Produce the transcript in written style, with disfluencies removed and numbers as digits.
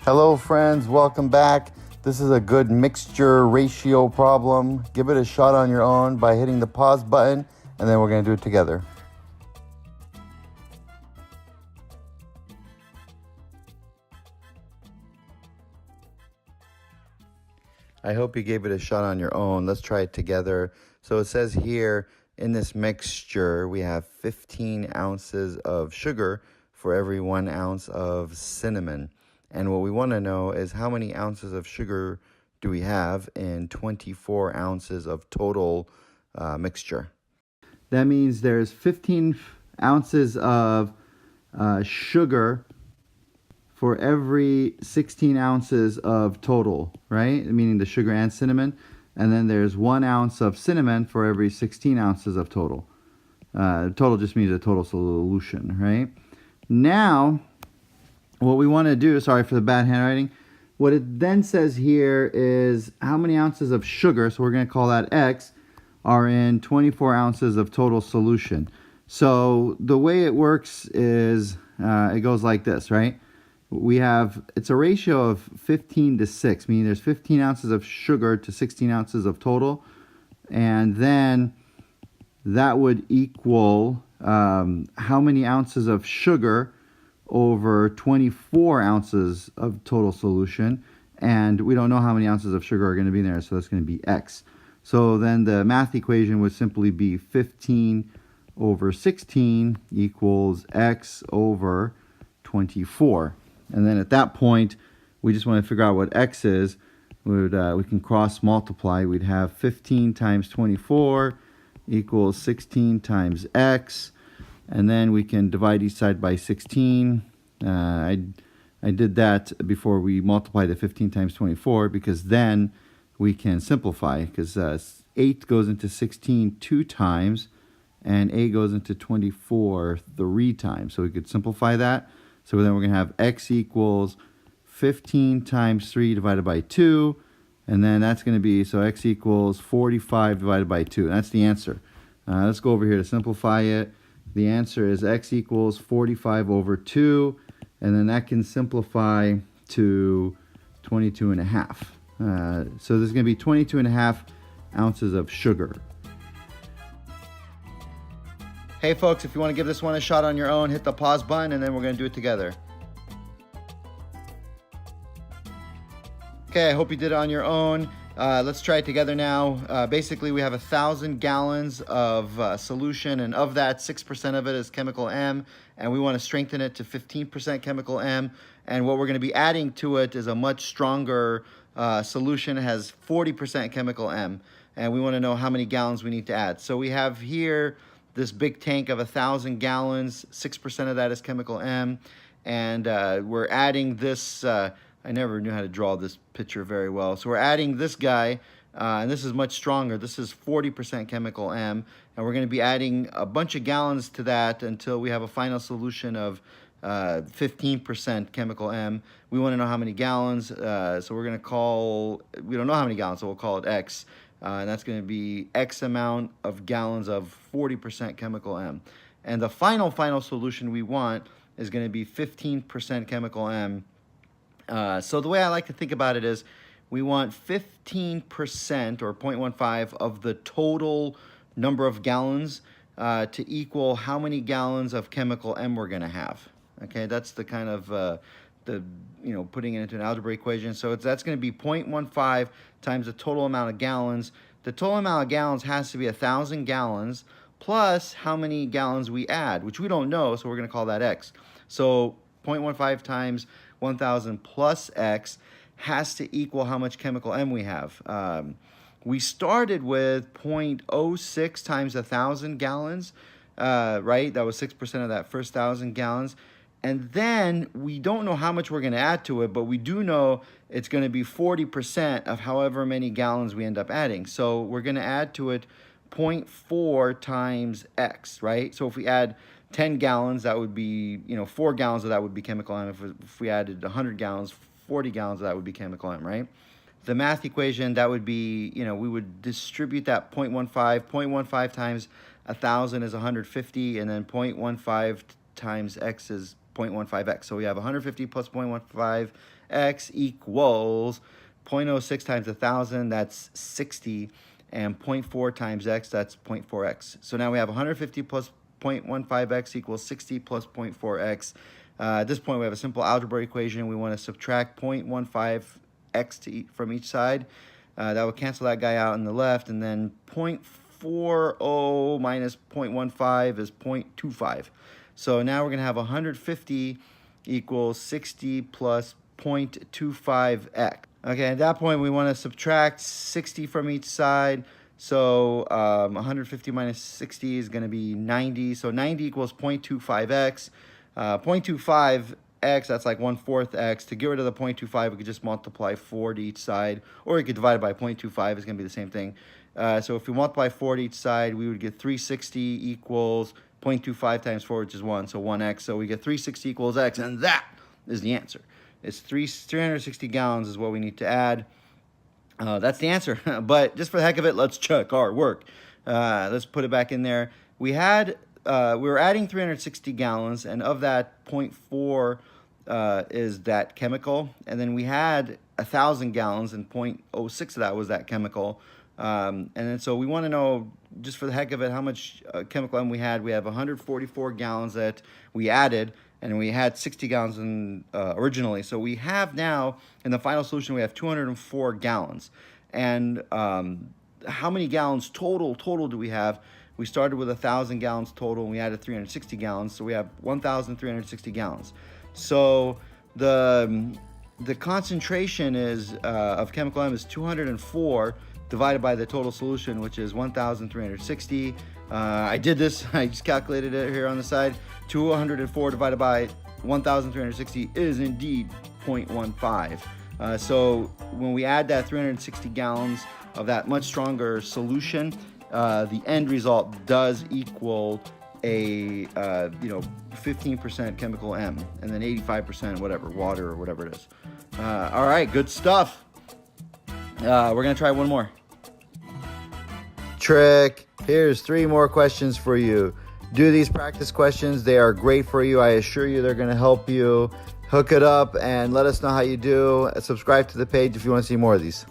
Hello friends, welcome back. This is a good mixture ratio problem. Give it a shot on your own by hitting the pause button, and then we're going to do it together. I hope you gave it a shot on your own. Let's try it together. So it says here, in this mixture, we have 15 ounces of sugar for every 1 ounce of cinnamon. And what we want to know is how many ounces of sugar do we have in 24 ounces of total mixture. That means there's 15 ounces of sugar for every 16 ounces of total, right? Meaning the sugar and cinnamon. And then there's 1 ounce of cinnamon for every 16 ounces of total. Total just means a total solution, right? Now, what we want to do, sorry for the bad handwriting, what it then says here is how many ounces of sugar, so we're going to call that X, are in 24 ounces of total solution. So the way it works is it goes like this, right? It's a ratio of 15 to 6, meaning there's 15 ounces of sugar to 16 ounces of total. And then that would equal how many ounces of sugar over 24 ounces of total solution. And we don't know how many ounces of sugar are going to be there, so that's going to be X. So then the math equation would simply be 15 over 16 equals X over 24. And then at that point, we just want to figure out what X is. We can cross multiply. We'd have 15 times 24 equals 16 times X. And then we can divide each side by 16. I did that before we multiply the 15 times 24 because then we can simplify, because 8 goes into 16 2 times and A goes into 24 3 times. So we could simplify that. So then we're going to have X equals 15 times 3 divided by 2. And then that's going to be, so X equals 45 divided by 2. And that's the answer. Let's go over here to simplify it. The answer is X equals 45 over 2. And then that can simplify to 22 and a half. So there's going to be 22 and a half ounces of sugar. Hey folks, if you want to give this one a shot on your own, hit the pause button and then we're going to do it together. Okay, I hope you did it on your own. Let's try it together now. Basically, we have 1,000 gallons of solution, and of that, 6% of it is chemical M, and we want to strengthen it to 15% chemical M. And what we're going to be adding to it is a much stronger solution. It has 40% chemical M, and we want to know how many gallons we need to add. So we have here this big tank of 1,000 gallons, 6% of that is chemical M, and we're adding this, I never knew how to draw this picture very well, so we're adding this guy, and this is much stronger. This is 40% chemical M, and we're going to be adding a bunch of gallons to that until we have a final solution of 15% chemical M. We want to know how many gallons, so we're going to call, we don't know how many gallons, so we'll call it X. And that's going to be X amount of gallons of 40% chemical M. And the final solution we want is going to be 15% chemical M. So the way I like to think about it is we want 15% or 0.15 of the total number of gallons to equal how many gallons of chemical M we're going to have. Okay, that's the kind of putting it into an algebra equation. So that's going to be 0.15 times the total amount of gallons. The total amount of gallons has to be 1,000 gallons plus how many gallons we add, which we don't know, so we're going to call that X. So 0.15 times 1,000 plus X has to equal how much chemical M we have. We started with 0.06 times 1,000 gallons, right? That was 6% of that first 1,000 gallons. And then we don't know how much we're going to add to it, but we do know it's going to be 40% of however many gallons we end up adding. So we're going to add to it 0.4 times X, right? So if we add 10 gallons, that would be, 4 gallons of that would be chemical M. If we added 100 gallons, 40 gallons of that would be chemical M, right? The math equation, that would be, we would distribute that 0.15. 0.15 times 1,000 is 150, and then 0.15 times X is 0.15x. So we have 150 plus 0.15 x equals 0.06 times 1,000, that's 60, and 0.4 times x, that's 0.4x. So now we have 150 plus 0.15x equals 60 plus 0.4x. At this point, we have a simple algebra equation. We want to subtract 0.15x from each side. That will cancel that guy out on the left, and then 0.40 minus 0.15 is 0.25. So now we're going to have 150 equals 60 plus 0.25x. Okay, at that point, we want to subtract 60 from each side. So 150 minus 60 is going to be 90. So 90 equals 0.25x. 0.25x, that's like 1/4 x. To get rid of the 0.25, we could just multiply 4 to each side. Or you could divide it by 0.25. It's going to be the same thing. So if we multiply 4 to each side, we would get 360 equals 0.25 times 4, which is 1. So 1x. So we get 360 equals x. And that is the answer. It's 360 gallons is what we need to add. That's the answer. But just for the heck of it, let's check our work. Let's put it back in there. We were adding 360 gallons, and of that, 0.4 is that chemical. And then we had 1,000 gallons, and 0.06 of that was that chemical. And then so we want to know, just for the heck of it, how much chemical M we had. We have 144 gallons that we added, and we had 60 gallons originally. So we have now, in the final solution, we have 204 gallons. And how many gallons total do we have? We started with 1,000 gallons total, and we added 360 gallons. So we have 1,360 gallons. So the concentration is of chemical M is 204 divided by the total solution, which is 1,360. I did this. I just calculated it here on the side. 204 divided by 1,360 is indeed 0.15. So when we add that 360 gallons of that much stronger solution, the end result does equal a 15% chemical M, and then 85% whatever, water or whatever it is. All right, good stuff. We're gonna try one more trick. Here's 3 more questions for you. Do these practice questions. They are great for you. I assure you they're going to help you. Hook it up and let us know how you do. Subscribe to the page if you want to see more of these.